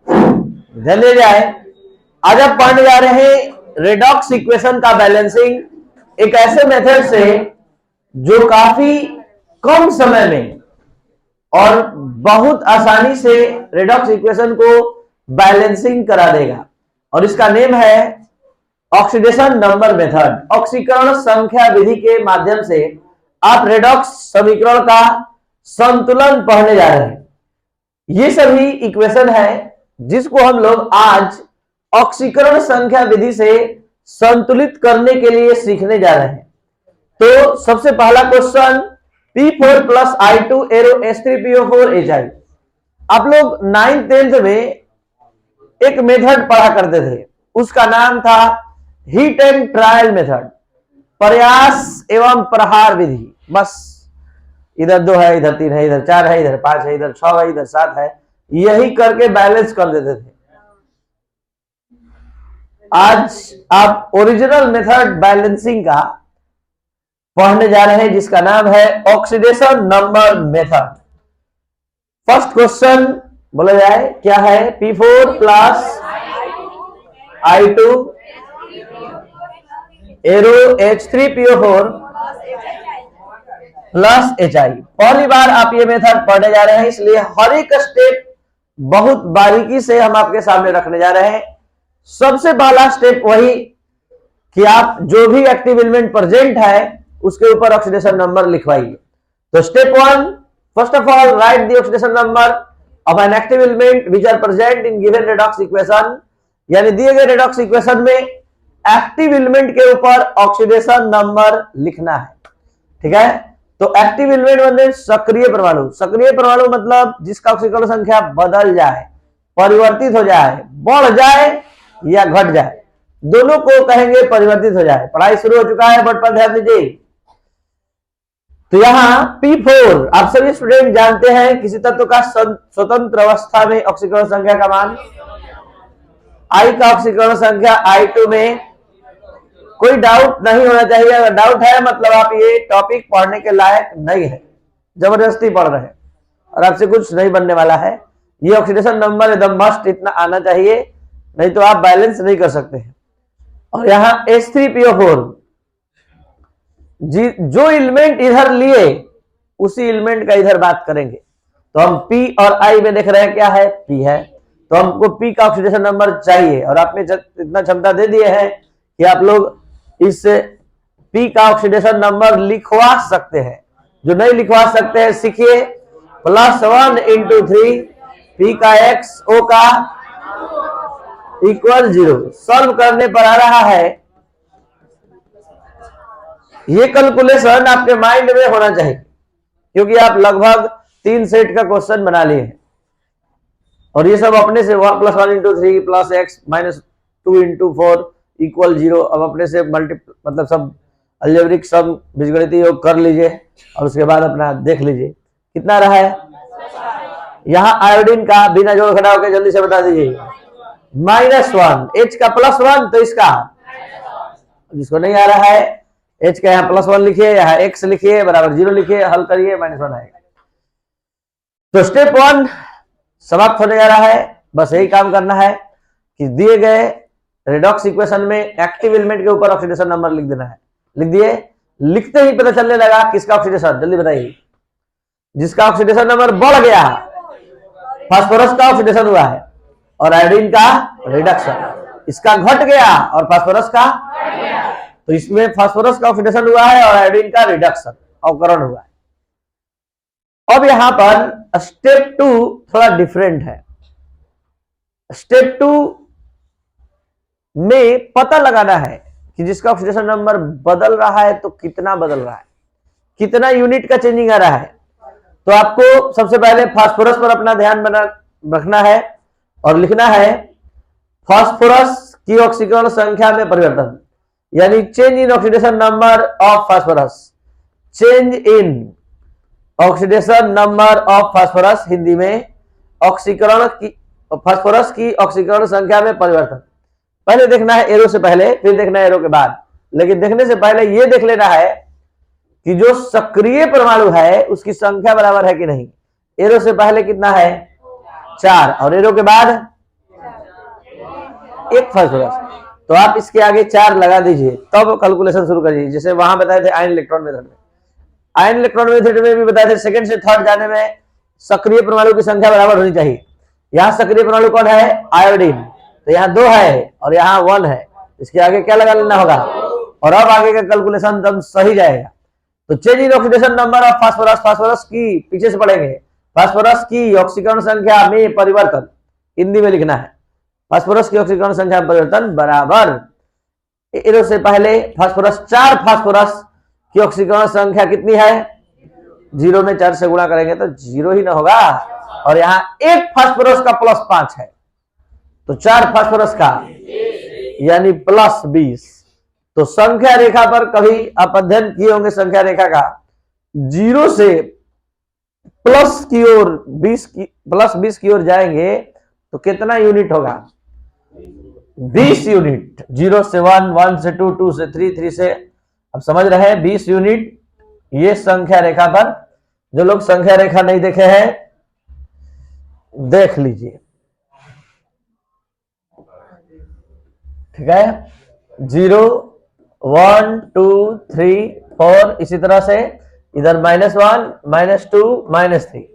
ध्यान दिया जाए। आज आप पढ़ने जा रहे हैं रेडॉक्स इक्वेशन का बैलेंसिंग एक ऐसे मेथड से जो काफी कम समय में और बहुत आसानी से रेडॉक्स इक्वेशन को बैलेंसिंग करा देगा, और इसका नेम है ऑक्सीडेशन नंबर मेथड। ऑक्सीकरण संख्या विधि के माध्यम से आप रेडॉक्स समीकरण का संतुलन पढ़ने जा रहे हैं। ये सभी इक्वेशन है जिसको हम लोग आज ऑक्सीकरण संख्या विधि से संतुलित करने के लिए सीखने जा रहे हैं। तो सबसे पहला question, P4 plus I2 arrow H3PO4 HI। आप लोग 9th 10th में एक मेथड पढ़ा करते थे, उसका नाम था हीट एंड ट्रायल मेथड, प्रयास एवं प्रहार विधि। बस इधर 2 है, इधर 3 है, इधर 4 है, इधर 5 है, इधर 6 है, इधर 7 है, यही करके बैलेंस कर देते थे। आज आप ओरिजिनल मेथड बैलेंसिंग का पढ़ने जा रहे हैं जिसका नाम है oxidation number method. First question बोला जाए क्या है, P4 plus I2 arrow H3PO4 plus HI। पहली बार आप ये मेथड पढ़ने जा रहे हैं, इसलिए हर एक स्टेप बहुत बारीकी से हम आपके सामने रखने जा रहे हैं। सबसे पहला स्टेप वही कि आप जो भी एक्टिव एलिमेंट प्रेजेंट है उसके ऊपर ऑक्सीडेशन नंबर लिखवाइए। तो step 1, first of all write the oxidation number of an active element which are present in given redox equation. यानी दिए गए रेडॉक्स इक्वेशन में एक्टिव एलिमेंट के ऊपर ऑक्सीडेशन नंबर लिखना है। ठीक है, तो एक्टिव एलिमेंट मतलब सक्रिय परमाणु। सक्रिय परमाणु मतलब जिसका ऑक्सीकरण संख्या बदल जाए, परिवर्तित हो जाए, बढ़ जाए या घट जाए, दोनों को कहेंगे परिवर्तित हो जाए। पढ़ाई शुरू हो चुका है, बोर्ड पर ध्यान दीजिए। तो यहाँ P4 आप सभी स्टूडेंट जानते हैं किसी तत्व का स्वतंत्र अवस्था में ऑक्सीकरण संख्या का मान, I का ऑक्सीकरण संख्या I2 में कोई डाउट नहीं होना चाहिए। अगर डाउट है मतलब आप ये टॉपिक पढ़ने के लायक नहीं है, जबरदस्ती पढ़ रहे हैं और आपसे कुछ नहीं बनने वाला है। ये ऑक्सीडेशन नंबर एकदम मस्ट इतना आना चाहिए, नहीं तो आप बैलेंस नहीं कर सकते हैं। और यहाँ H3PO4 जो एलिमेंट इधर लिए उसी एलिमेंट का इधर बात करेंगे। तो हम P और I में देख रहे हैं क्या है, P है, तो हमको P का ऑक्सीडेशन नंबर चाहिए। और आपने इतना क्षमता दे दिए है कि आप लोग इस P का ऑक्सीडेशन नंबर लिखवा सकते हैं। जो नहीं लिखवा सकते हैं सीखिए, +1 × 3 P का X O का इक्वल 0। सॉल्व करने पर आ रहा है, ये कैलकुलेशन आपके माइंड में होना चाहिए क्योंकि आप लगभग 3 सेट का क्वेश्चन बना लिए हैं और ये सब अपने से +1 × 3 + x - 2 × 4 इक्वल 0। अब अपने से मतलब सब अलजेब्रिक सम बीजगणितीय योग कर लीजिए और उसके बाद अपना देख लीजिए कितना रहा है। यहाँ आयोडीन का बिना जोड़ घटाव के जल्दी से बता दीजिए, -1, H का +1 तो इसका, जिसको नहीं आ रहा है H का यहाँ +1 लिखिए, यहाँ X लिखिए बराबर 0 लिखिए, हल करिए, -1 आएगा। तो स्टेप 1 समाप्त होने जा रहा है। बस यही काम करना है कि दिए गए रेडॉक्स इक्वेशन में एक्टिव एलिमेंट के ऊपर ऑक्सीडेशन नंबर लिख देना है। लिख दिए, लिखते ही पता चलने लगा किसका ऑक्सीडेशन, जल्दी बताइए। जिसका ऑक्सीडेशन नंबर बढ़ गया, फास्फोरस का ऑक्सीडेशन हुआ है और आयोडीन का रिडक्शन। इसका घट गया और फास्फोरस का, तो इसमें फास्फोरस का ऑक्सीडेशन हुआ है और आयोडीन का रिडक्शन, अवकरण हुआ है। अब यहां पर स्टेप 2 थोड़ा डिफरेंट है। स्टेप 2 में पता लगाना है कि जिसका ऑक्सीडेशन नंबर बदल रहा है तो कितना बदल रहा है, कितना यूनिट का चेंजिंग आ रहा है। तो आपको सबसे पहले फास्फोरस पर अपना ध्यान रखना है और लिखना है फास्फोरस की ऑक्सीकरण संख्या में परिवर्तन, यानी change in oxidation number of phosphorus. Change in oxidation number of phosphorus, Hindi में ऑक्सीकरण की, फास्फोरस की ऑक्सीकरण संख्या में परिवर्तन। पहले देखना है एरो से पहले, फिर देखना है एरो के बाद। लेकिन देखने से पहले यह देख लेना है कि जो सक्रिय परमाणु है उसकी संख्या बराबर है कि नहीं। एरो से पहले कितना है, 4 और एरो के बाद एक फास्फोरस। तो आप इसके आगे 4 लगा दीजिए, तब कैलकुलेशन शुरू करिए। जैसे वहां बताए थे आयन इलेक्ट्रॉन मेथड में, आयन इलेक्ट्रॉन मेथड में भी बताए थे सेकंड से थर्ड जाने में सक्रिय परमाणु की संख्या बराबर होनी चाहिए। यहाँ सक्रिय परमाणु कौन है? आयोडीन। तो यहाँ 2 है और यहाँ 1 है, इसके आगे क्या लगा लेना होगा, और अब आगे का कैलकुलेशन एकदम सही जाएगा। तो change in oxidation number of phosphorus, phosphorus की पीछे से पढ़ेंगे, फास्फोरस की ऑक्सीकरण संख्या में परिवर्तन, हिंदी में लिखना है, फास्फोरस की ऑक्सीकरण संख्या में परिवर्तन बराबर एरो से पहले फास्फोरस 4 फास्फोरस की ऑक्सीकरण संख्या कितनी है? 0 में 4 से गुणा करेंगे तो 0 ही ना होगा, और यहाँ 1 फास्फोरस का प्लस 5 है, तो 4 फास्फोरस का यानी प्लस 20। तो संख्या रेखा पर कभी आप अध्ययन किए होंगे संख्या रेखा का, 0 से प्लस की ओर 20 की ओर जाएंगे तो कितना यूनिट होगा? 20 यूनिट। 0 से 1, 1 से 2, 2 से 3, 3 से, अब समझ रहे हैं, 20 यूनिट। ये संख्या रेखा पर, जो लोग संख्या रेखा नहीं देखे हैं देख लीजिए, ठीक है। 0, 1, 2, 3, 4, इसी तरह से इधर -1, -2, -3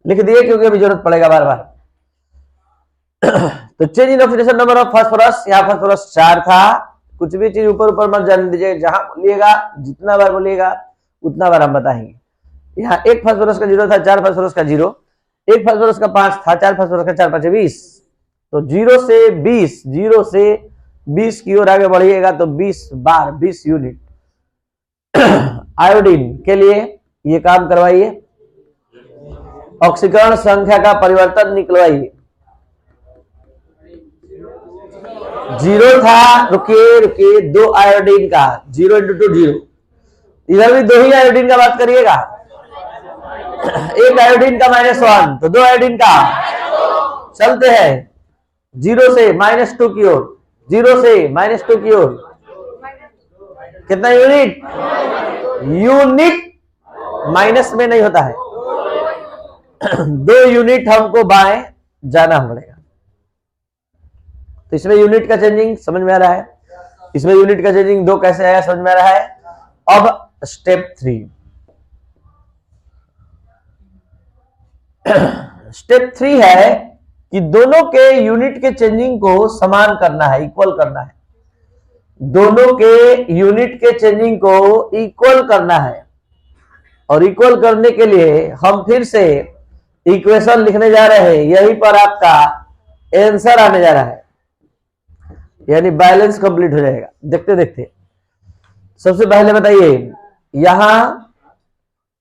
लिख दिए, क्योंकि अभी जरूरत पड़ेगा बार बार। तो change in oxidation number of phosphorus, यहाँ फास्फोरस 4 था। कुछ भी चीज ऊपर ऊपर मत जाने दीजिए, जहां बोलिएगा जितना बार बोलिएगा उतना बार हम बताएंगे। यहाँ 1 फास्फोरस का 0 था, 4 फास्फोरस का 0, 1 फास्फोरस का 5 था, 4 फास्फोरस का 4, 5 20। तो 0 से 20, 0 से 20 की ओर आगे बढ़िएगा तो 20 बार 20 यूनिट। आयोडीन के लिए ये काम करवाइए, ऑक्सीकरण संख्या का परिवर्तन निकलवाइए। 0 था, रुकिए 2 आयोडीन का, 0 × 2 0, इधर भी 2 ही आयोडीन का बात करिएगा। 1 आयोडीन का -1, तो 2 आयोडीन का, चलते हैं 0 से -2 की ओर, 0 से -2 की ओर, कितना यूनिट? यूनिट माइनस में नहीं होता है, 2 यूनिट हमको बाएं जाना पड़ेगा। तो इसमें यूनिट का चेंजिंग समझ में आ रहा है, इसमें यूनिट का चेंजिंग 2 कैसे आया समझ में आ रहा है। अब स्टेप 3, स्टेप 3 है कि दोनों के यूनिट के चेंजिंग को समान करना है, इक्वल करना है। दोनों के यूनिट के चेंजिंग को इक्वल करना है, और इक्वल करने के लिए हम फिर से इक्वेशन लिखने जा रहे हैं। यहीं पर आपका आंसर आने जा रहा है, यानी बैलेंस कंप्लीट हो जाएगा देखते देखते। सबसे पहले बताइए, यहां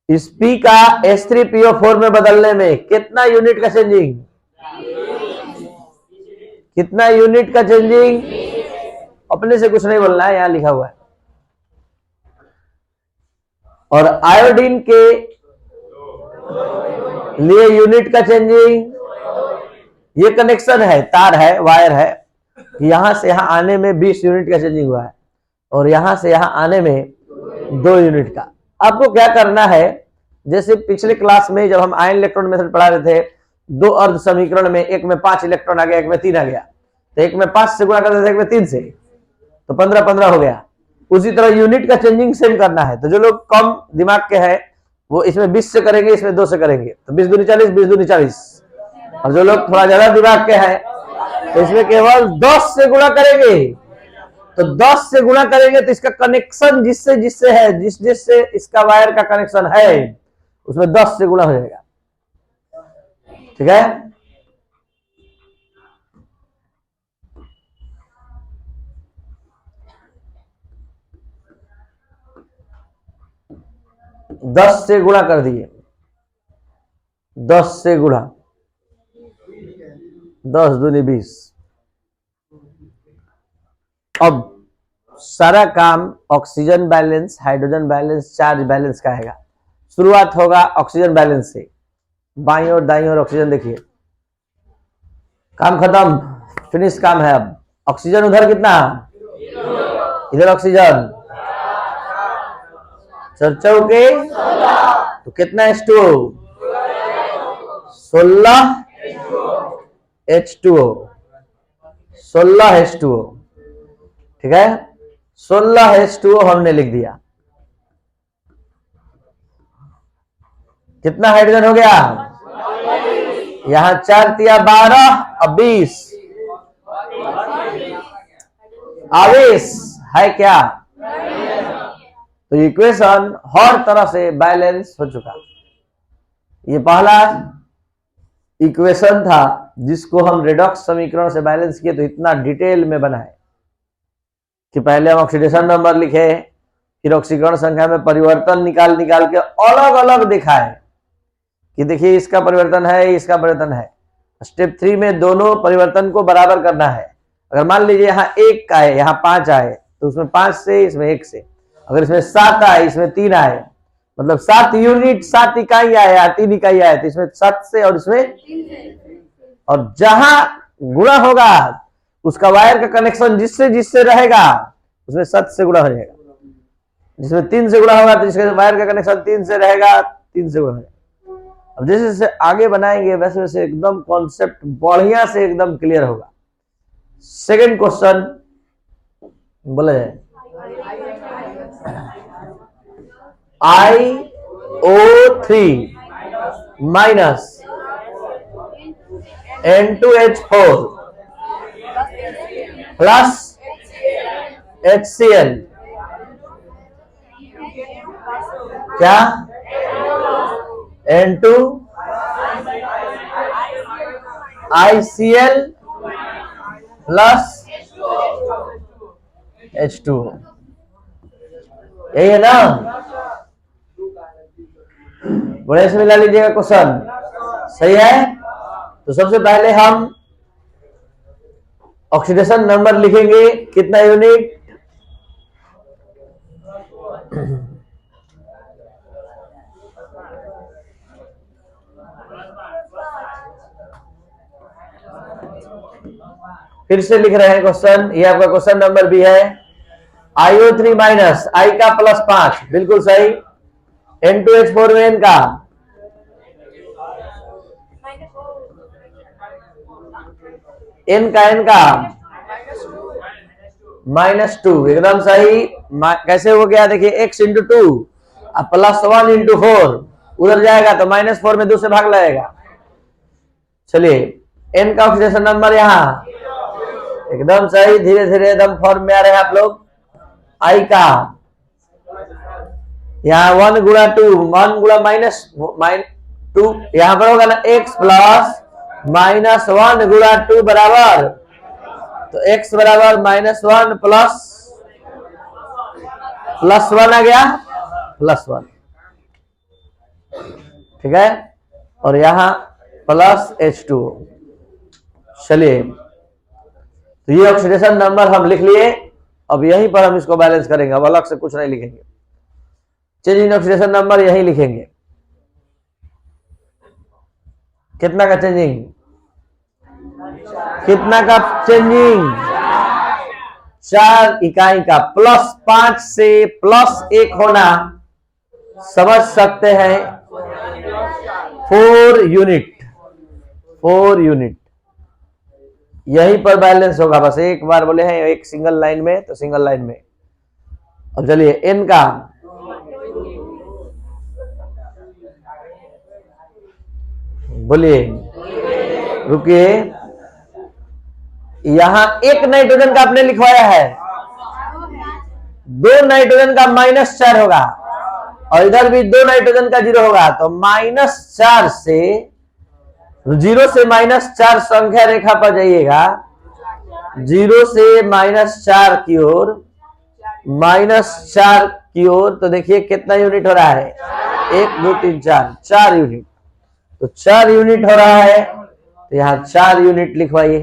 इस P का H3PO4 में बदलने में कितना यूनिट का चेंजिंग? कितना यूनिट का चेंजिंग? अपने से कुछ नहीं बोलना है, यहां लिखा हुआ है। और आयोडीन के लिए यूनिट का चेंजिंग, ये कनेक्शन है, तार है, वायर है, यहां से यहां आने में 20 यूनिट का चेंजिंग हुआ है, और यहां से यहां आने में 2 यूनिट का। आपको क्या करना है, जैसे पिछले क्लास में जब हम आयन इलेक्ट्रॉन मेथड पढ़ा रहे थे, 2 अर्ध समीकरण में एक में 5 इलेक्ट्रॉन आ गया, एक में 3 आ गया, तो एक में 5 से गुणा करते थे, एक में 3 से, तो 15 हो गया। उसी तरह यूनिट का चेंजिंग सेम करना है। तो जो लोग कम दिमाग के हैं वो इसमें 20 से करेंगे, इसमें 2 से करेंगे, तो 20 दूनी 40, 20 दूनी 40। और जो लोग थोड़ा ज्यादा दिमाग के हैं तो इसमें केवल 10 से गुणा करेंगे। तो 10 से गुणा करेंगे तो इसका कनेक्शन जिससे जिससे है, जिससे इसका वायर का कनेक्शन है, उसमें 10 से गुणा हो जाएगा, ठीक है। दस से गुणा कर दिए, 10 से गुणा, 10 दूनी 20। अब सारा काम oxygen balance, hydrogen balance, charge balance का है। शुरुआत होगा ऑक्सीजन बैलेंस से, बाईं और दाईं और ऑक्सीजन देखिए, काम खत्म, फिनिश काम है। अब ऑक्सीजन उधर कितना, इधर ऑक्सीजन चर्चा के, तो कितना H2O? 16 H2O, 16 H2O, ठीक है, 16 H2O हमने लिख दिया। कितना हाइड्रोजन हो गया? यहां 4 तिया 12 और 20 आवेश है क्या? तो इक्वेशन हर तरह से बैलेंस हो चुका। ये पहला इक्वेशन था जिसको हम रेडॉक्स समीकरण से बैलेंस किए, तो इतना डिटेल में बनाए कि पहले हम ऑक्सीडेशन नंबर लिखे, फिर ऑक्सीकरण संख्या में परिवर्तन निकाल के अलग अलग दिखाए कि देखिए इसका परिवर्तन है, इसका परिवर्तन है। स्टेप 3 में दोनों परिवर्तन को बराबर करना है। अगर मान लीजिए यहाँ 1 का है, यहाँ 5 आए, तो उसमें 5 से, इसमें 1 से। अगर इसमें 7 आए, इसमें 3 आए, मतलब 7 यूनिट 7 इकाई आया, 3 इकाई आया, तो इसमें 7 से और इसमें 3। और जहां गुणा होगा उसका वायर का कनेक्शन जिससे रहेगा उसमें 7 से गुणा हो जाएगा। जिसमें 3 से गुणा होगा तो जिसके वायर का कनेक्शन 3 से रहेगा, 3 से गुणा हो जाएगा। अब जैसे जैसे आगे बनाएंगे वैसे वैसे एकदम कॉन्सेप्ट बढ़िया से एकदम क्लियर होगा। सेकंड क्वेश्चन बोला जाए, IO3 minus N2H4 plus HCl क्या? N2 ICl प्लस H2, यही है ना? बड़े से मिला लीजिएगा क्वेश्चन, सही है। तो सबसे पहले हम ऑक्सीडेशन नंबर लिखेंगे, कितना यूनिट? फिर से लिख रहे हैं क्वेश्चन, ये आपका क्वेश्चन नंबर भी है। IO3 माइनस I का प्लस 5, बिल्कुल सही। N2H4 में N का N का -2, एकदम सही। कैसे हो गया? देखिए x इंटू 2 अब प्लस 1 इंटू 4 उधर जाएगा तो -4 में 2 से भाग लगेगा। चलिए N का ऑक्सीडेशन नंबर यहाँ एकदम सही, धीरे धीरे एकदम फॉर्म में आ रहे हैं आप लोग। I का यहाँ 1 गुणा 2, 1 गुणा -2, यहाँ पर होगा ना x प्लस -1 गुणा 2 बराबर, तो x बराबर -1 प्लस 1 आ गया, +1, ठीक है। और यहाँ प्लस H2। चलिए तो ये ऑक्सीडेशन नंबर हम लिख लिए। अब यहीं पर हम इसको बैलेंस करेंगे, अब अलग से कुछ नहीं लिखेंगे। चेंज इन ऑक्सीडेशन नंबर यहीं लिखेंगे। कितना का चेंजिंग? कितना का चेंजिंग? 4 इकाई का। +5 से +1 होना समझ सकते हैं, 4 यूनिट। यहीं पर बैलेंस होगा, बस एक बार बोले हैं, एक सिंगल लाइन में तो सिंगल लाइन में। अब चलिए N का बोलिए, रुकिए, यहां 1 नाइट्रोजन का आपने लिखवाया है, 2 नाइट्रोजन का -4 होगा और इधर भी 2 नाइट्रोजन का 0 होगा, तो -4 से 0 से -4 संख्या रेखा पर जाइएगा, 0 से -4 की ओर, -4 की ओर, तो देखिए कितना यूनिट हो रहा है? 1 2 3 4, 4 यूनिट। तो 4 यूनिट हो रहा है, तो यहाँ 4 यूनिट लिखवाइए।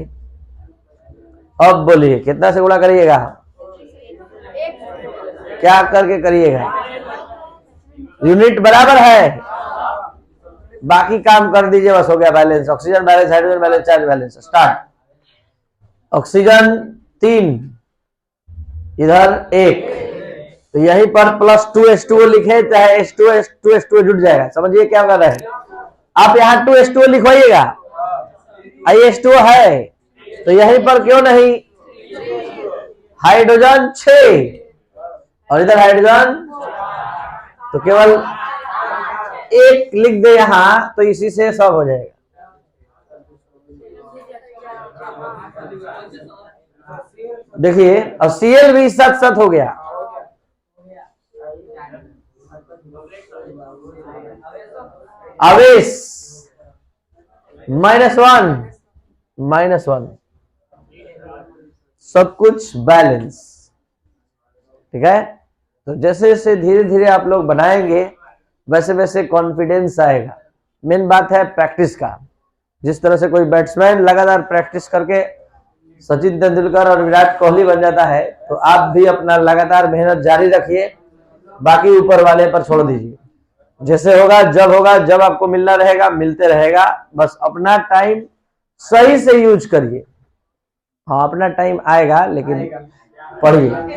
अब बोलिए कितना से गुणा करिएगा? क्या करके करिएगा? यूनिट बराबर है, बाकी काम कर दीजिए, बस हो गया balance. Oxygen balance, hydrogen balance, charge balance. Start. Oxygen 3, इधर 1, तो यहीं पर +2 H2O लिखे, चाहे H2 जुड़ जाएगा। समझिए क्या कर रहे हैं आप? यहाँ 2 H2O लिखवाइएगा, H2O है, तो यहीं पर क्यों नहीं हाइड्रोजन 6 और इधर हाइड्रोजन, तो केवल एक लिख दे यहां, तो इसी से सब हो जाएगा। देखिए और Cl भी साथ साथ हो गया। आवेश -1 सब कुछ बैलेंस, ठीक है। तो जैसे जैसे धीरे धीरे आप लोग बनाएंगे वैसे वैसे कॉन्फिडेंस आएगा। मेन बात है प्रैक्टिस का। जिस तरह से कोई बैट्समैन लगातार प्रैक्टिस करके सचिन तेंदुलकर और विराट कोहली बन जाता है, तो आप भी अपना लगातार मेहनत जारी रखिए, बाकी ऊपर वाले पर छोड़ दीजिए। जैसे होगा, जब आपको मिलना रहेगा मिलते रहेगा। बस अपना टाइम सही से यूज करिए। हाँ, अपना टाइम आएगा, लेकिन पढ़िए।